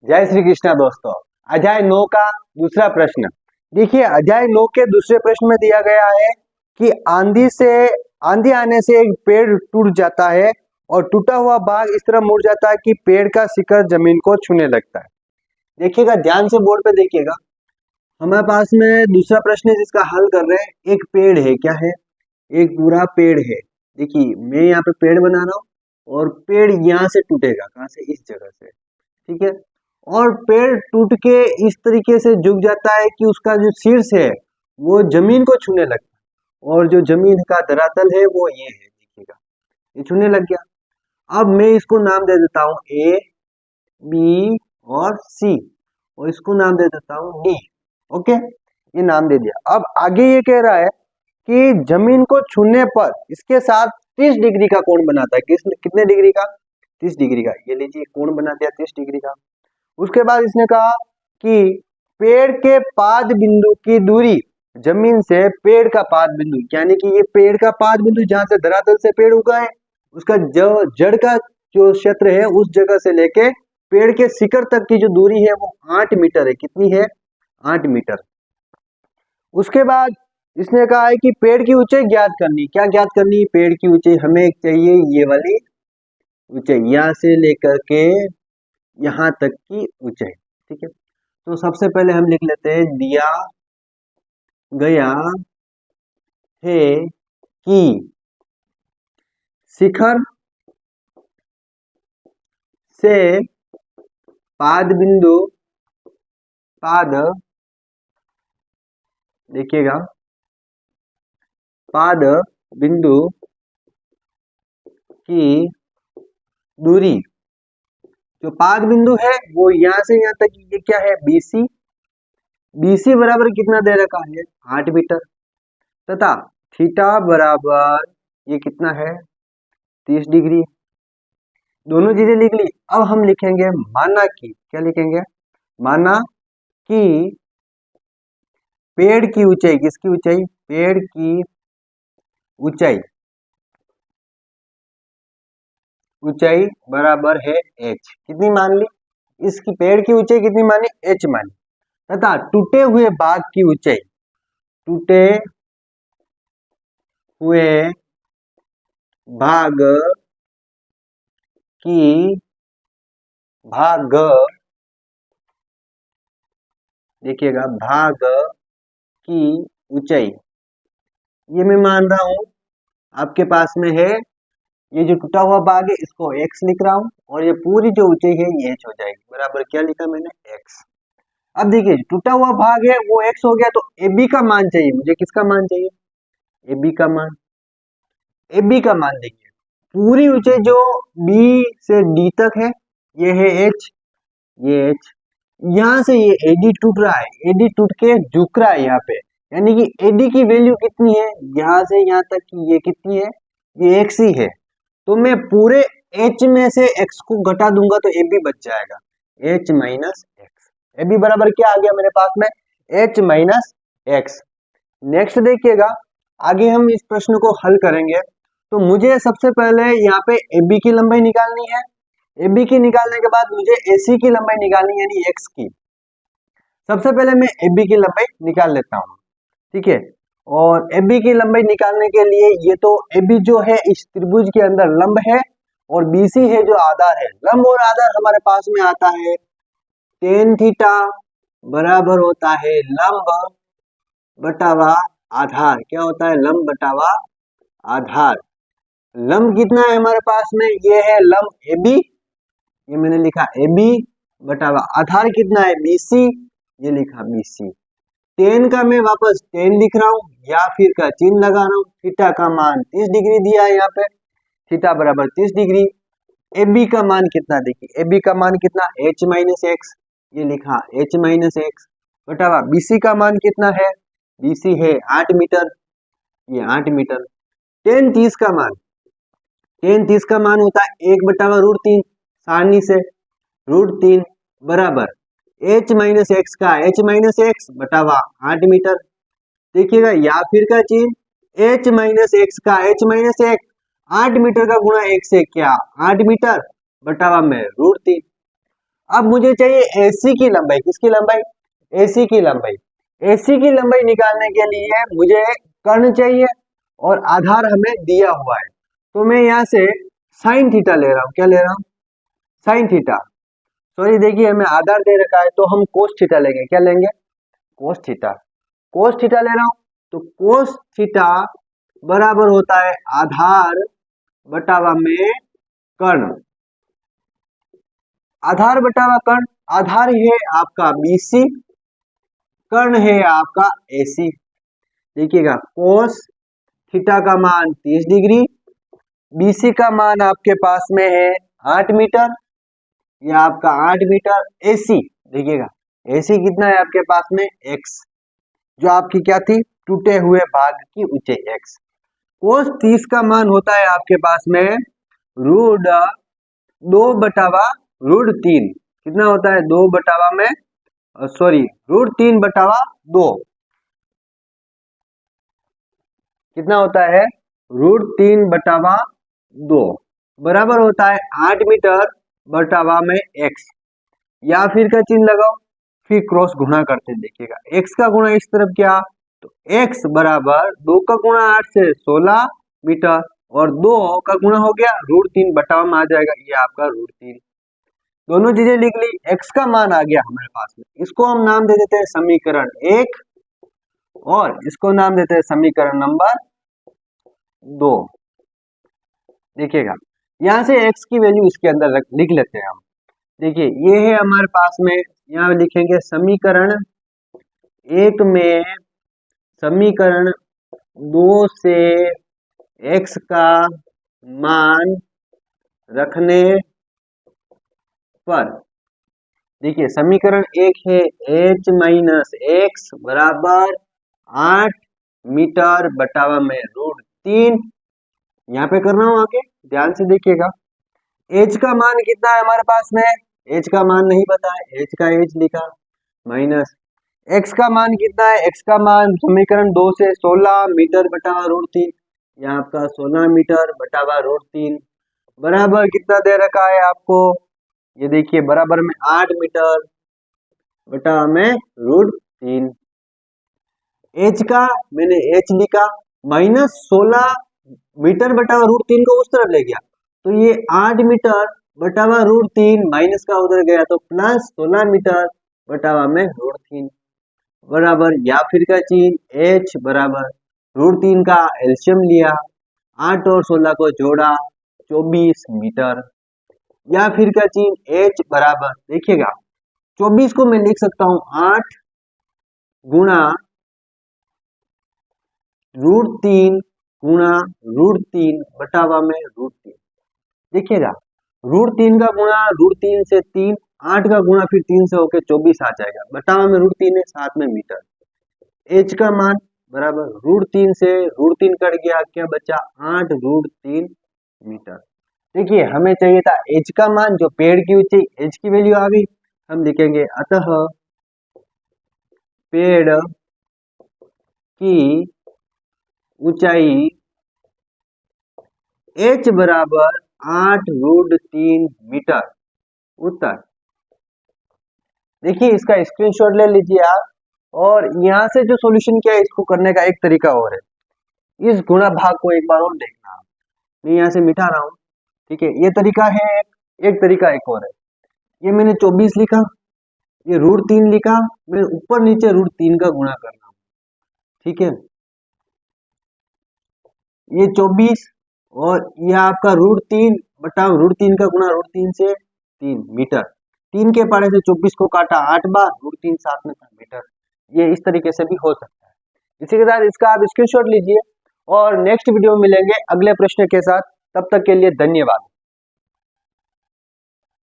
जय श्री कृष्णा दोस्तों। अध्याय 9 का दूसरा प्रश्न देखिए। अध्याय 9 के दूसरे प्रश्न में दिया गया है कि आंधी आने से एक पेड़ टूट जाता है और टूटा हुआ भाग इस तरह मुड़ जाता है कि पेड़ का शिखर जमीन को छूने लगता है। देखिएगा, ध्यान से बोर्ड पे देखिएगा। हमारे पास में दूसरा प्रश्न है जिसका हल कर रहे हैं। एक पेड़ है, क्या है? एक पूरा पेड़ है। देखिए, मैं यहाँ पे पेड़ बना रहा हूँ और पेड़ यहाँ से टूटेगा। कहाँ से? इस जगह से। ठीक है। और पेड़ टूट के इस तरीके से झुक जाता है कि उसका जो शीर्ष है वो जमीन को छूने लगता है और जो जमीन का धरातल है वो ये है। देखिएगा, ये छूने लग गया। अब मैं इसको नाम दे देता हूँ ए, बी और सी, और इसको नाम दे देता हूँ डी। ओके, ये नाम दे दिया। अब आगे ये कह रहा है कि जमीन को छूने पर इसके साथ 30 डिग्री का कोण बनाता है। कितने डिग्री का? 30 डिग्री का। ये लीजिए, कोण बना दिया 30 डिग्री का। उसके बाद इसने कहा कि पेड़ के पाद बिंदु की दूरी जमीन से पेड़ का पाद बिंदु, यानी कि ये पेड़ का पाद बिंदु जहां से धरातल से पेड़ उगा है उसका जो जड़ का जो क्षेत्र है उस जगह से लेके पेड़ के शिखर तक की जो दूरी है वो 8 मीटर है। कितनी है? 8 मीटर। उसके बाद इसने कहा है कि पेड़ की ऊंचाई ज्ञात करनी। क्या ज्ञात करनी? पेड़ की ऊंचाई हमें चाहिए, ये वाली ऊंचाई, यहाँ से लेकर के यहाँ तक की ऊंचाई। ठीक है, तो सबसे पहले हम लिख लेते हैं, दिया गया है कि शिखर से पाद बिंदु, पाद, देखिएगा, पाद बिंदु की दूरी, जो पाद बिंदु है वो यहां से यहां तक, ये क्या है? बीसी। बीसी बराबर कितना दे रखा है? 8 मीटर। तथा थीटा बराबर ये कितना है? 30 डिग्री। दोनों चीजें लिख ली। अब हम लिखेंगे माना कि, क्या लिखेंगे? माना कि पेड़ की ऊंचाई, किसकी ऊंचाई? पेड़ की ऊंचाई, ऊंचाई बराबर है h। कितनी मान ली? इसकी पेड़ की ऊंचाई कितनी मानी? h मानी। तथा टूटे हुए भाग की ऊंचाई, टूटे हुए भाग की, भाग, देखिएगा, भाग की ऊंचाई, ये मैं मान रहा हूं आपके पास में है। ये जो टूटा हुआ भाग है इसको x लिख रहा हूं और ये पूरी जो ऊंचाई है ये h हो जाएगी। बराबर क्या लिखा मैंने? x। अब देखिए, टूटा हुआ भाग है वो x हो गया, तो AB का मान चाहिए मुझे। किसका मान चाहिए? AB का मान। AB का मान देखिए, पूरी ऊंचाई जो B से D तक है ये है h, ये h। यहाँ से ये AD टूट रहा है, AD टूट के झुक रहा है यहाँ पे, यानी कि AD की वैल्यू कितनी है? यहाँ से यहाँ तक की ये कितनी है? ये x ही है। तो मैं पूरे h में से x को घटा दूंगा तो AB बच जाएगा, h माइनस एक्स। AB बराबर क्या आ गया मेरे पास में? h minus x. नेक्स्ट देखिएगा, आगे हम इस प्रश्न को हल करेंगे। तो मुझे सबसे पहले यहाँ पे AB की लंबाई निकालनी है। AB की निकालने के बाद मुझे AC की लंबाई निकालनी है, यानी x की। सबसे पहले मैं AB की लंबाई निकाल लेता हूँ। ठीक है, और AB की लंबाई निकालने के लिए ये तो AB जो है इस त्रिभुज के अंदर लंब है और BC है जो आधार है। लंब और आधार हमारे पास में आता है tan थीटा बराबर होता है लंब बटावा आधार। क्या होता है? लंब बटावा आधार। लंब कितना है हमारे पास में? ये है लंब AB, ये मैंने लिखा AB बटावा आधार कितना है? BC, ये लिखा BC। टेन का मैं वापस 10 लिख रहा हूँ या फिर का चिन्ह लगा रहा हूँ। थीटा का मान 30 डिग्री दिया है यहाँ पे, थीटा बराबर 30 डिग्री। AB का मान कितना? देखिए, AB का मान कितना? h माइनस एक्स, ये लिखा h माइनस एक्स बटावा BC का मान कितना है? BC है 8 मीटर, ये 8 मीटर। tan 30 का मान, tan 30 का मान होता है 1 बटावा रूट 3, सारणी से रूट 3 बराबर h माइनस एक्स का h माइनस एक्स बटावा 8 मीटर। देखिएगा, या फिर का चिन्ह, h माइनस एक्स का h माइनस एक्स, 8 मीटर का गुणा 1 से क्या? 8 मीटर बटावा में रूट 3। अब मुझे चाहिए AC की लंबाई, किसकी लंबाई, AC की लंबाई। AC की लंबाई निकालने के लिए मुझे कर्ण चाहिए और आधार हमें दिया हुआ है, तो मैं यहाँ से साइन थीटा ले रहा हूँ। क्या ले रहा हूँ, साइन थीटा। सॉरी देखिए हमें आधार दे रखा है तो हम कोस थीटा लेंगे। क्या लेंगे, कोस थीटा। कोस थीटा ले रहा हूं तो कोस थीटा बराबर होता है आधार बटावा में कर्ण। आधार बटावा कर्ण, आधार है आपका BC, कर्ण है आपका AC। देखिएगा कोस थीटा का मान 30 डिग्री, BC का मान आपके पास में है 8 मीटर, यह आपका 8 मीटर। AC देखिएगा AC कितना है आपके पास में, x, जो आपकी क्या थी, टूटे हुए भाग की ऊंचाई x। कोस 30 का मान होता है आपके पास में रूट 2/√3। कितना होता है, 2 में सॉरी √3/2। कितना होता है, √3/2 बराबर होता है 8 मीटर बटावा में x। या फिर का चिन्ह लगाओ, फिर क्रॉस गुणा करते हैं। देखिएगा x का गुणा इस तरफ क्या, तो x बराबर 2 का गुणा 8 से 16 मीटर और 2 का गुणा हो गया √3 बटावा में आ जाएगा, ये आपका √3। दोनों चीजें लिख ली, x का मान आ गया हमारे पास में। इसको हम नाम दे देते हैं समीकरण 1 और इसको नाम देते हैं समीकरण नंबर 2। देखिएगा यहां से x की वैल्यू इसके अंदर लिख लेते हैं हम। देखिए ये है हमारे पास में, यहाँ लिखेंगे समीकरण 1 में समीकरण 2 से x का मान रखने पर, देखिए समीकरण 1 है h माइनस x बराबर 8 मीटर बटावा में √3। यहाँ पे कर रहा हूं आगे, ध्यान से देखिएगा। h का मान कितना है हमारे पास में, h का मान नहीं पता है, h का h लिखा, माइनस x का मान कितना है, x का मान समीकरण 2 से 16 मीटर बटावा √3, यहाँ आपका 16 मीटर बटावा √3 बराबर कितना दे रखा है आपको, ये देखिए बराबर में 8 मीटर बटावा में √3। h का मैंने h लिखा, माइनस 16 मीटर बटावा √3 को उस तरफ ले गया तो ये 8 मीटर बटावा √3 माइनस का उधर गया तो प्लस 16 मीटर बटावा में √3 बराबर, या फिर का चिन्ह h बराबर √3 का एलसीएम लिया, 8 और 16 को जोड़ा 24 मीटर। या फिर का चिन्ह h बराबर, देखिएगा 24 को मैं लिख सकता हूं 8 गुणा √3 गुणा √3 बटावा में √3। देखिएगा √3 का गुणा √3 से 3, 8 का गुणा फिर 3 से होके 24 आ जाएगा, बटावा में √3 है, साथ में मीटर। h का मान बराबर √3 से √3 कट गया, क्या बचा 8 √3 मीटर। देखिए हमें चाहिए था h का मान, जो पेड़ की ऊंचाई h की वैल्यू आ गई, हम लिखेंगे अतः पेड़ की ऊंचाई h बराबर 8 √3 मीटर। उत्तर देखिए इसका स्क्रीनशॉट ले लीजिए आप, और यहाँ से जो सॉल्यूशन किया है इसको करने का एक तरीका और है, इस गुणा भाग को एक बार और देखना। मैं यहाँ से मिटा रहा हूँ, ठीक है, ये तरीका है एक तरीका एक और है। ये मैंने 24 लिखा, ये √3 लिखा, मैं ऊपर नीचे √3 का गुणा कर रहा हूँ, ठीक है। ये 24 और यह आपका √3 बटा √3 का गुणा √3 से 3 मीटर, 3 के पारे से 24 को काटा 8 बार, √3 साथ में था मीटर। ये इस तरीके से भी हो सकता है। इसी के साथ इसका आप स्क्रीनशॉट लीजिए और नेक्स्ट वीडियो में मिलेंगे अगले प्रश्न के साथ। तब तक के लिए धन्यवाद।